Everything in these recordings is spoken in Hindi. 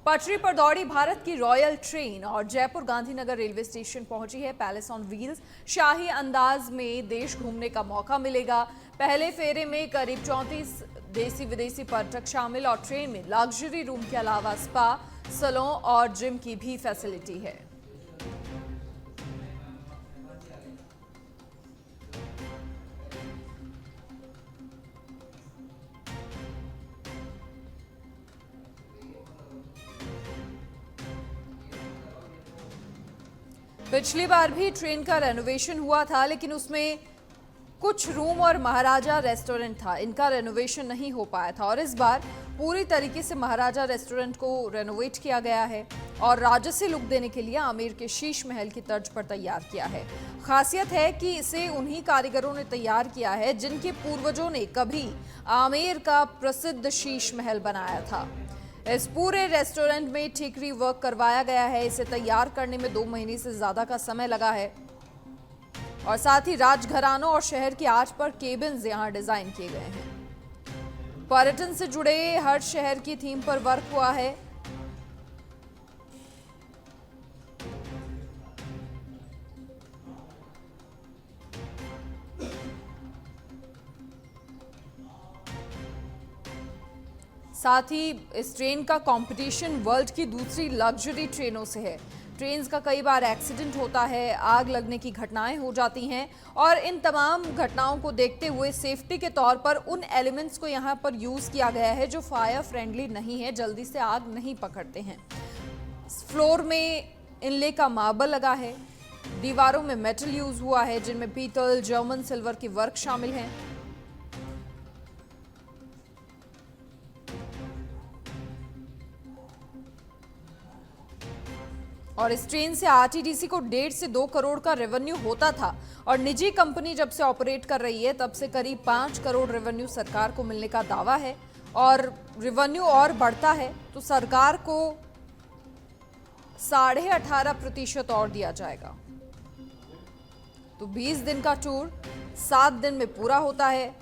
पटरी पर दौड़ी भारत की रॉयल ट्रेन और जयपुर गांधीनगर रेलवे स्टेशन पहुंची है पैलेस ऑन व्हील्स। शाही अंदाज में देश घूमने का मौका मिलेगा। पहले फेरे में करीब 34 देसी विदेशी पर्यटक शामिल और ट्रेन में लग्जरी रूम के अलावा स्पा, सैलून और जिम की भी फैसिलिटी है। पिछली बार भी ट्रेन का रेनोवेशन हुआ था, लेकिन उसमें कुछ रूम और महाराजा रेस्टोरेंट था, इनका रेनोवेशन नहीं हो पाया था। और इस बार पूरी तरीके से महाराजा रेस्टोरेंट को रेनोवेट किया गया है और राजसी लुक देने के लिए आमेर के शीश महल की तर्ज पर तैयार किया है। खासियत है कि इसे उन्हीं कारीगरों ने तैयार किया है जिनके पूर्वजों ने कभी आमेर का प्रसिद्ध शीश महल बनाया था। इस पूरे रेस्टोरेंट में ठीकरी वर्क करवाया गया है। इसे तैयार करने में 2 महीने से ज्यादा का समय लगा है और साथ ही राजघरानों और शहर की आर्च पर केबिन्स यहां डिजाइन किए गए हैं। पर्यटन से जुड़े हर शहर की थीम पर वर्क हुआ है। साथ ही इस ट्रेन का कंपटीशन वर्ल्ड की दूसरी लग्जरी ट्रेनों से है। ट्रेन्स का कई बार एक्सीडेंट होता है, आग लगने की घटनाएं हो जाती हैं और इन तमाम घटनाओं को देखते हुए सेफ्टी के तौर पर उन एलिमेंट्स को यहां पर यूज किया गया है जो फायर फ्रेंडली नहीं है, जल्दी से आग नहीं पकड़ते हैं। फ्लोर में इनले का मार्बल लगा है, दीवारों में मेटल यूज हुआ है जिनमें पीतल, जर्मन सिल्वर की वर्क शामिल है। और इस ट्रेन से आरटीडीसी को 1.5 से 2 करोड़ का रेवेन्यू होता था और निजी कंपनी जब से ऑपरेट कर रही है तब से करीब 5 करोड़ रेवेन्यू सरकार को मिलने का दावा है और रेवेन्यू और बढ़ता है तो सरकार को 18.5% और दिया जाएगा। तो 20 दिन का टूर 7 दिन में पूरा होता है।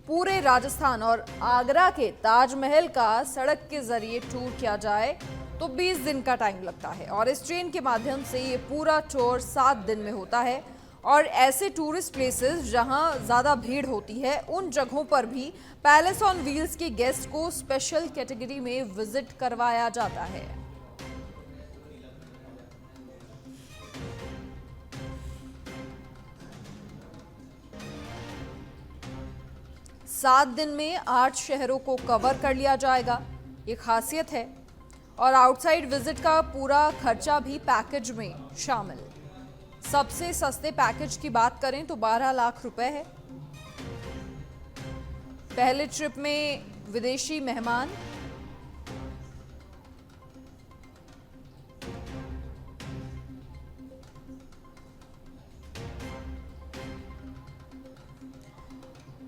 पूरे राजस्थान और आगरा के ताजमहल का सड़क के जरिए टूर किया जाए तो 20 दिन का टाइम लगता है और इस ट्रेन के माध्यम से ये पूरा टूर 7 दिन में होता है। और ऐसे टूरिस्ट प्लेसेस जहां ज्यादा भीड़ होती है उन जगहों पर भी पैलेस ऑन व्हील्स के गेस्ट को स्पेशल कैटेगरी में विजिट करवाया जाता है। सात दिन में 8 शहरों को कवर कर लिया जाएगा, ये खासियत है। और आउटसाइड विजिट का पूरा खर्चा भी पैकेज में शामिल। सबसे सस्ते पैकेज की बात करें तो 12 लाख रुपए है। पहले ट्रिप में विदेशी मेहमान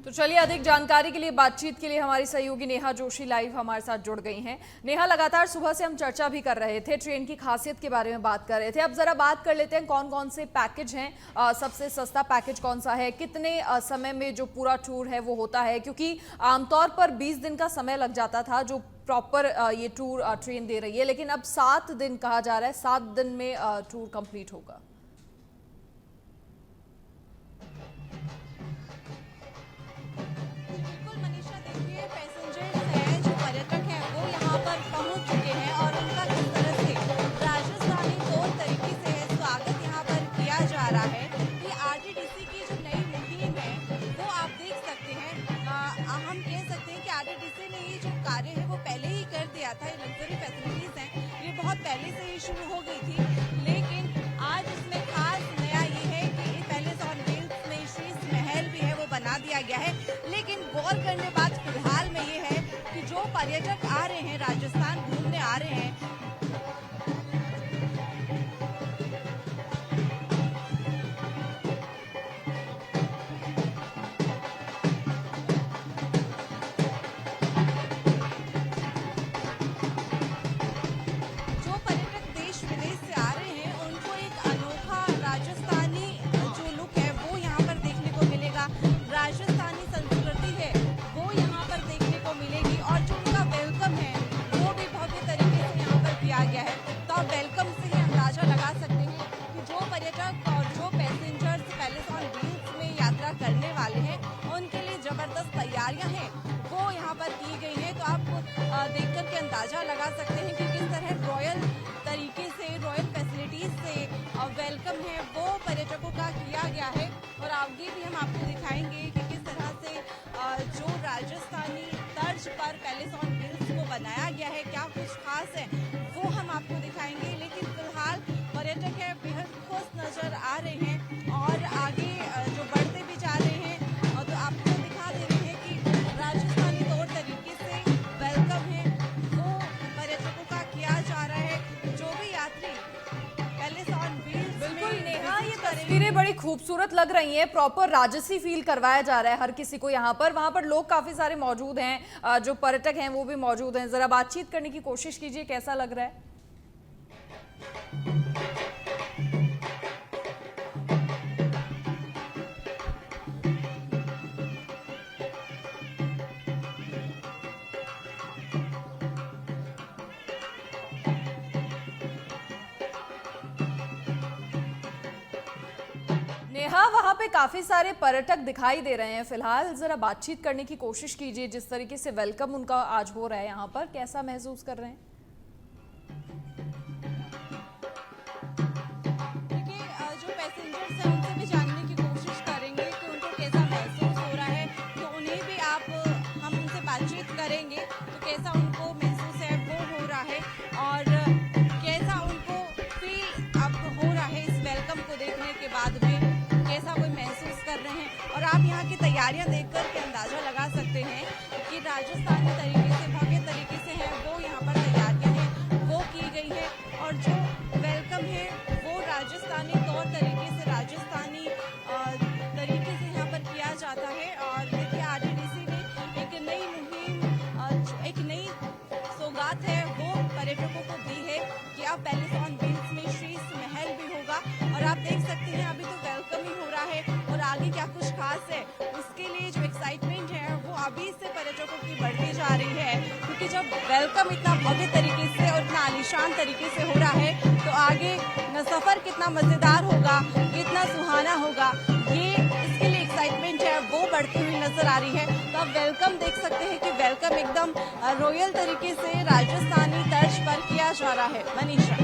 तो चलिए अधिक जानकारी के लिए, बातचीत के लिए हमारी सहयोगी नेहा जोशी लाइव हमारे साथ जुड़ गई हैं। नेहा, लगातार सुबह से हम चर्चा भी कर रहे थे, ट्रेन की खासियत के बारे में बात कर रहे थे। अब जरा बात कर लेते हैं कौन कौन से पैकेज हैं। सबसे सस्ता पैकेज कौन सा है, कितने समय में जो पूरा टूर है वो होता है, क्योंकि आमतौर पर 20 दिन का समय लग जाता था जो प्रॉपर ये टूर ट्रेन दे रही है, लेकिन अब 7 दिन कहा जा रहा है, 7 दिन में टूर कंप्लीट होगा। था, ये लग्जरी फैसिलिटीज हैं, ये बहुत पहले से ही शुरू हो गई थी, लेकिन आज इसमें खास नया ये है कि पैलेस ऑन व्हील्स में शीश महल भी है वो बना दिया गया है। लेकिन गौर करने बात फिलहाल में ये है कि जो पर्यटक आ रहे हैं, राजस्थान घूमने आ रहे हैं, देश विदेश से लगा सकते हैं कि किस तरह रॉयल तरीके से, रॉयल फैसिलिटीज से वेलकम है वो पर्यटकों का किया गया है। और आगे भी हम आपको दिखाएंगे कि किस तरह से जो राजस्थानी तर्ज पर पैलेस ऑन व्हील्स को बनाया गया है, क्या कुछ खास है वो हम आपको दिखाएंगे। लेकिन फिलहाल पर्यटक है बेहद खुश नजर आ रहे हैं और आगे जो बढ़ते भी जा रहे हैं। तो आपको दिखा दे रहे हैं कि राजस्थानी तौर तरीके से वेलकम है वो पर्यटकों का किया जा रहा है। जो भी यात्री पैलेस ऑन व्हील्स बिल्कुल नेहा, ये तस्वीरें बड़ी खूबसूरत लग रही हैं। प्रॉपर राजसी फील करवाया जा रहा है हर किसी को यहाँ पर। वहाँ पर लोग काफी सारे मौजूद हैं, जो पर्यटक हैं वो भी मौजूद हैं। जरा बातचीत करने की कोशिश कीजिए, कैसा लग रहा है? नेहा, वहां पे काफी सारे पर्यटक दिखाई दे रहे हैं फिलहाल। जरा बातचीत करने की कोशिश कीजिए। जिस तरीके से वेलकम उनका आज हो रहा है यहाँ पर, कैसा महसूस कर रहे हैं? देखिए, जो पैसेंजर्स हैं उनसे भी जानने की कोशिश करेंगे कि उनको कैसा महसूस हो रहा है। तो उन्हें भी हम उनसे बातचीत करेंगे तो कैसा उनको महसूस है वो हो रहा है और कैसा उनको फील अब हो रहा है इस वेलकम को देखने के बाद में, कैसा कोई महसूस कर रहे हैं। और आप यहाँ की तैयारियां देखकर के अंदाजा लगा सकते हैं कि राजस्थानी तरीके से, भव्य तरीके से है वो यहाँ पर तैयारियां हैं वो की गई है। और जो वेलकम है वो राजस्थानी तौर तरीके से, राजस्थानी तरीके से यहाँ पर किया जाता है। और देखिए, आरटीडीसी ने एक नई मुहिम, एक नई सौगात है वो पर्यटकों को दी है कि अब पैलेस ऑन व्हील्स में शीश महल भी होगा। और आप देख सकते हैं अभी तो वेलकम ही हो रहा है और आगे क्या कुछ खास है उसके लिए जो एक्साइटमेंट है वो अभी से पर्यटकों की बढ़ती जा रही है। क्योंकि जब वेलकम इतना भव्य तरीके से और इतना आलीशान तरीके से हो रहा है तो आगे न सफर कितना मजेदार होगा, कितना सुहाना होगा, ये इसके लिए एक्साइटमेंट है वो बढ़ती हुई नजर आ रही है। तो आप वेलकम देख सकते हैं कि वेलकम एकदम रॉयल तरीके से राजस्थानी तर्ज पर किया जा रहा है। मनीषा।